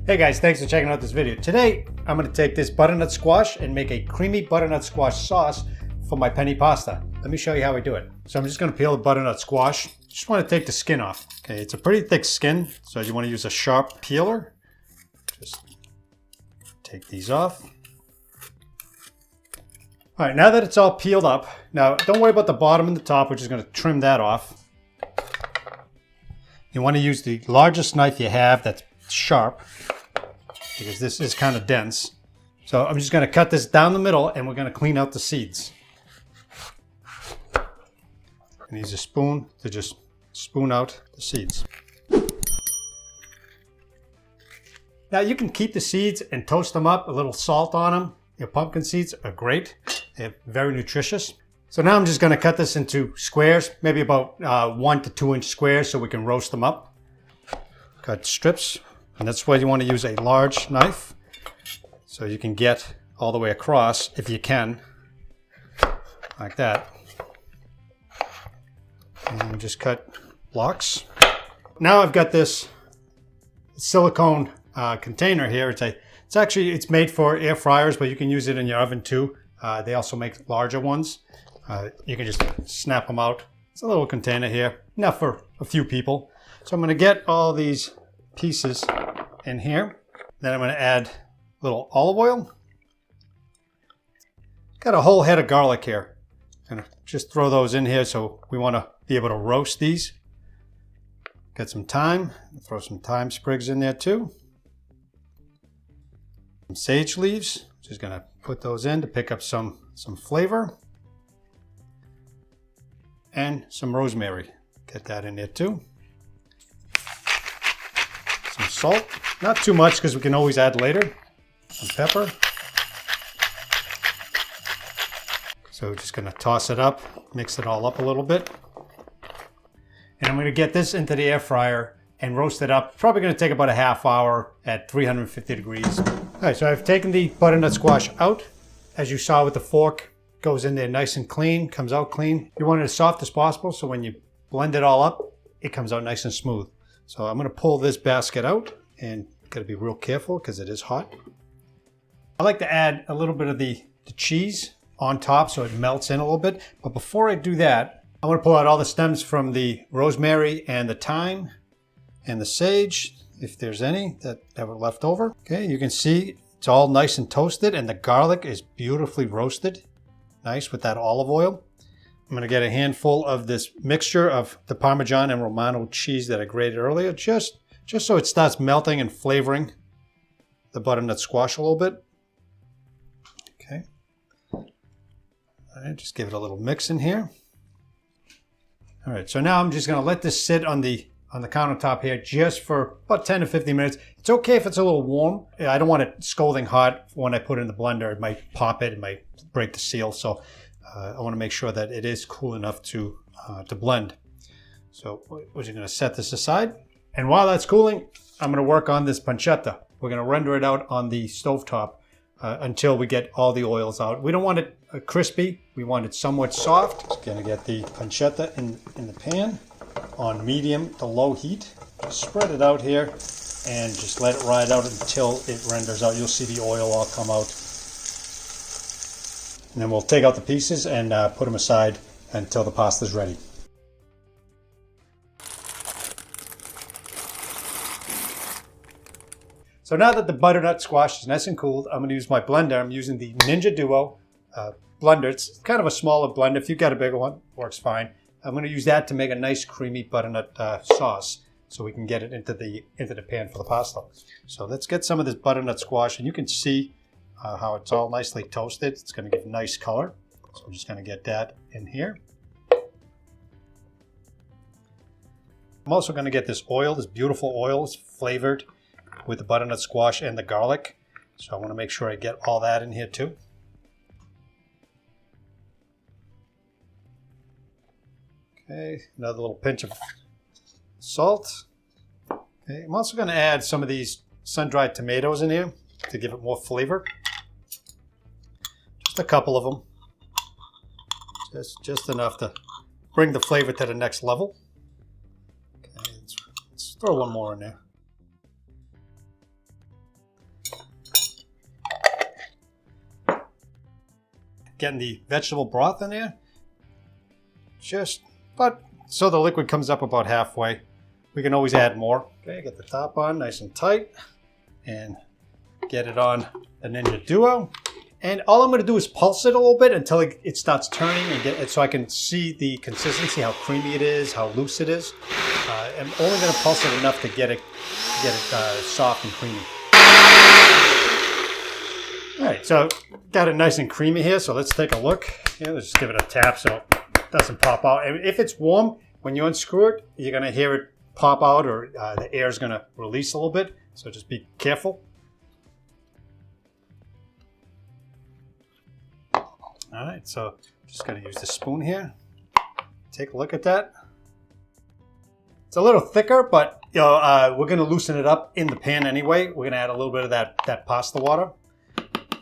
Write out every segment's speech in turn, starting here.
Hey guys, thanks for checking out this video. Today, I'm going to take this butternut squash and make a creamy butternut squash sauce for my penne pasta. Let me show you how I do it. So I'm just going to peel the butternut squash. Just want to take the skin off. Okay, it's a pretty thick skin, so you want to use a sharp peeler. Just take these off. All right, now that it's all peeled up, now don't worry about the bottom and the top. We're just going to trim that off. You want to use the largest knife you have that's sharp, because this is kind of dense. So I'm just going to cut this down the middle and we're going to clean out the seeds. And use a spoon to just spoon out the seeds. Now you can keep the seeds and toast them up, a little salt on them. Your pumpkin seeds are great. They're very nutritious. So now I'm just going to cut this into squares, maybe about 1 to 2 inch squares so we can roast them up. Cut strips. And that's why you want to use a large knife so you can get all the way across if you can, like that. And just cut blocks. Now I've got this silicone container here. It's made for air fryers, but you can use it in your oven too. They also make larger ones. You can just snap them out. It's a little container here, enough for a few people. So I'm going to get all these pieces in here. Then I'm going to add a little olive oil. Got a whole head of garlic here. I'm going to just throw those in here, so we want to be able to roast these. Got some thyme. Throw some thyme sprigs in there too. Some sage leaves. Just going to put those in to pick up some flavor. And some rosemary. Get that in there too. Some salt, not too much because we can always add later. Some pepper. So we're just going to toss it up, mix it all up a little bit. And I'm going to get this into the air fryer and roast it up. Probably going to take about a half hour at 350 degrees. All right, so I've taken the butternut squash out. As you saw with the fork, goes in there nice and clean, comes out clean. You want it as soft as possible, so when you blend it all up, it comes out nice and smooth. So I'm going to pull this basket out, and got to be real careful because it is hot. I like to add a little bit of the cheese on top so it melts in a little bit. But before I do that, I want to pull out all the stems from the rosemary and the thyme and the sage, if there's any that were left over. Okay, you can see it's all nice and toasted, and the garlic is beautifully roasted. Nice with that olive oil. I'm going to get a handful of this mixture of the parmigiano and romano cheese that I grated earlier, just so it starts melting and flavoring the butternut squash a little bit. Okay. All right, just give it a little mix in here. All right, so now I'm just going to let this sit on the countertop here just for about 10 to 15 minutes. It's okay if it's a little warm. I don't want it scalding hot when I put it in the blender. It might pop it, it might break the seal. So I want to make sure that it is cool enough to blend. So we're just going to set this aside. And while that's cooling, I'm going to work on this pancetta. We're going to render it out on the stovetop until we get all the oils out. We don't want it crispy. We want it somewhat soft. Just going to get the pancetta in the pan on medium to low heat. Just spread it out here and just let it ride out until it renders out. You'll see the oil all come out. And then we'll take out the pieces and put them aside until the pasta is ready. So now that the butternut squash is nice and cooled, I'm going to use my blender. I'm using the Ninja Duo blender. It's kind of a smaller blender. If you've got a bigger one, works fine. I'm going to use that to make a nice creamy butternut sauce so we can get it into the pan for the pasta. So let's get some of this butternut squash, and you can see how it's all nicely toasted. It's going to give a nice color. So I'm just going to get that in here. I'm also going to get this oil, this beautiful oil. It's flavored with the butternut squash and the garlic. So I want to make sure I get all that in here too. Okay, another little pinch of salt. Okay, I'm also going to add some of these sun-dried tomatoes in here to give it more flavor. Just a couple of them. Just enough to bring the flavor to the next level. Okay, let's throw one more in there. getting the vegetable broth in there. But so the liquid comes up about halfway. We can always add more. Okay, get the top on nice and tight and get it on the Ninja Duo. And all I'm going to do is pulse it a little bit until it starts turning and get it so I can see the consistency, how creamy it is, how loose it is. I'm only going to pulse it enough to get it soft and creamy. All right, so got it nice and creamy here. So let's take a look. Yeah, let's just give it a tap so it doesn't pop out. And if it's warm, when you unscrew it, you're going to hear it pop out, or the air is going to release a little bit. So just be careful. All right, so just going to use the spoon here. Take a look at that. It's a little thicker, but we're going to loosen it up in the pan anyway. We're going to add a little bit of that pasta water.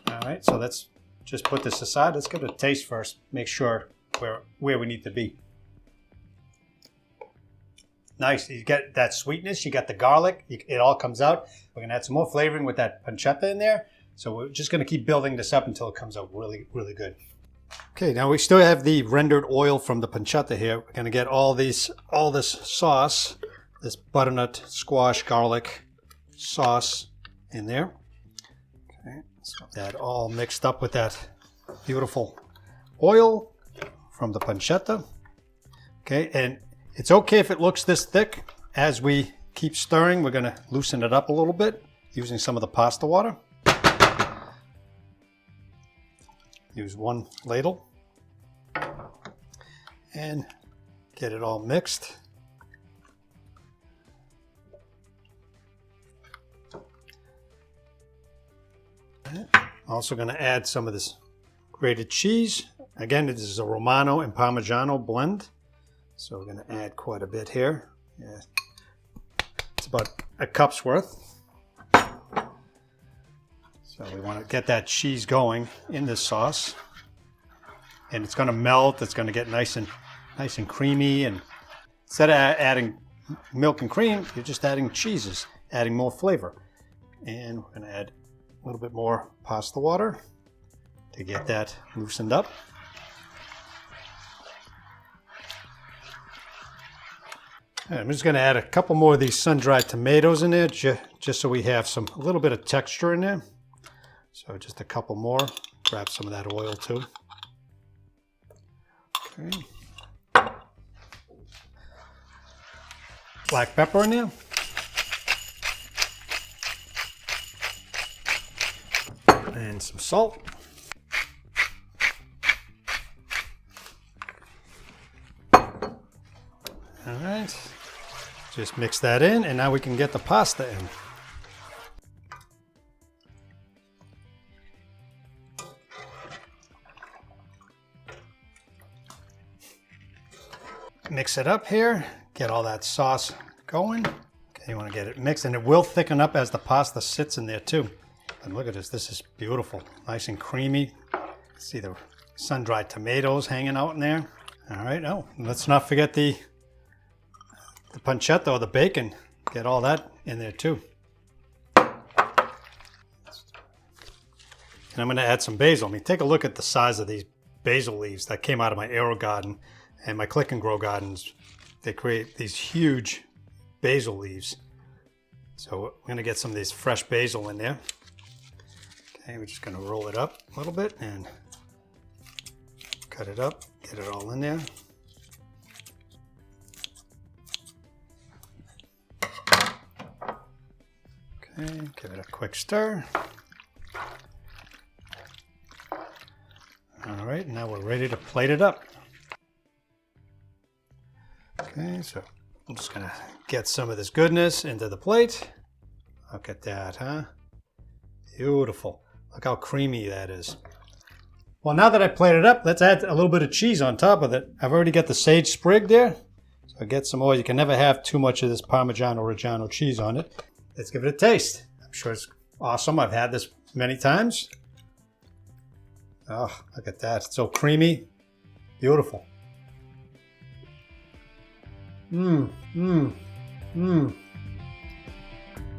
All right, so let's just put this aside. Let's give it a taste first. Make sure where we need to be. Nice. You get that sweetness. You got the garlic. It all comes out. We're going to add some more flavoring with that pancetta in there. So we're just going to keep building this up until it comes out really, really good. Okay, now we still have the rendered oil from the pancetta here. We're going to get all this sauce, this butternut, squash, garlic sauce in there. Okay, so that all mixed up with that beautiful oil from the pancetta. Okay, and it's okay if it looks this thick. As we keep stirring, we're going to loosen it up a little bit using some of the pasta water. Use one ladle and get it all mixed. Also going to add some of this grated cheese. Again, this is a Romano and Parmigiano blend. So we're going to add quite a bit here. Yeah. It's about a cup's worth. So we want to get that cheese going in this sauce. And it's going to melt. It's going to get nice and creamy. And instead of adding milk and cream, you're just adding cheeses, adding more flavor. And we're going to add a little bit more pasta water to get that loosened up. And I'm just going to add a couple more of these sun-dried tomatoes in there, just so we have a little bit of texture in there. So just a couple more. Grab some of that oil too. Okay. Black pepper in there. And some salt. All right. Just mix that in, and now we can get the pasta in. Mix it up here, get all that sauce going. Okay, you want to get it mixed, and it will thicken up as the pasta sits in there too. And look at this, this is beautiful, nice and creamy. See the sun-dried tomatoes hanging out in there. All right, let's not forget the pancetta or the bacon. Get all that in there too. And I'm going to add some basil. I mean, take a look at the size of these basil leaves that came out of my Aero garden. And my Click and Grow gardens, they create these huge basil leaves. So we're going to get some of these fresh basil in there. Okay, we're just going to roll it up a little bit and cut it up, get it all in there. Okay, give it a quick stir. All right, now we're ready to plate it up. Okay, so I'm just going to get some of this goodness into the plate. Look at that, huh? Beautiful. Look how creamy that is. Well, now that I plated it up, let's add a little bit of cheese on top of it. I've already got the sage sprig there. So I get some more. You can never have too much of this Parmigiano Reggiano cheese on it. Let's give it a taste. I'm sure it's awesome. I've had this many times. Oh, look at that. It's so creamy. Beautiful. Mmm.